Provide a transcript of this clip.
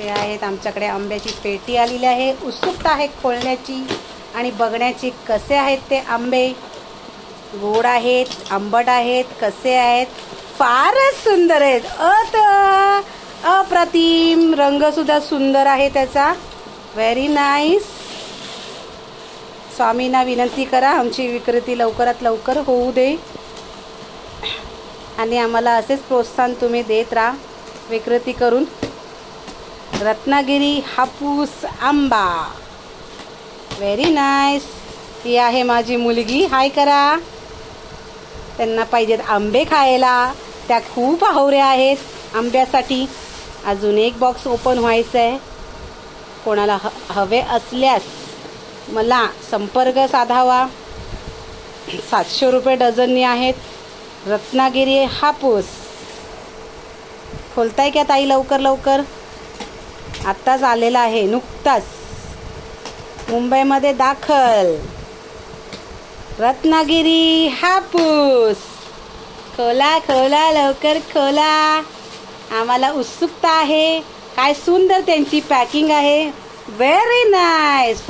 हे आहेत आमच्याकडे आंब्याची पेटी आलेली आहे. उत्सुकता आहे खोलण्याची आणि बघण्याची कसे आहेत ते आंबे. गोड आहेत, आंबट आहेत, कसे आहेत. फारच सुंदर आहेत. अप्रतिम. रंग सुद्धा सुंदर आहे त्याचा. Very nice. स्वामींना विनंती करा आमची विक्रेती लवकरात लवकर होऊ दे आणि आम्हाला असेच प्रोत्साहन तुम्ही देत राहा विक्रेती करून. रत्नागिरी हापूस आंबा. Very nice. ही आहे माझी मुलगी. हाय करा. त्यांना पाहिजेत आंबे खायला. त्या खूप आहोऱ्या आहेत आंब्यासाठी. अजून एक बॉक्स ओपन व्हायचं आहे. कोणाला हवे असल्यास मला संपर्क साधावा. 700 रुपये डझननी आहेत रत्नागिरी हापूस. खोलताय का ताई लवकर लवकर. आत्ताच आलेला आहे, नुकताच मुंबईमध्ये दाखल. रत्नागिरी हापूस. खोला खोला लवकर खोला. आम्हाला उत्सुकता आहे. काय सुंदर त्यांची पॅकिंग आहे. Very nice.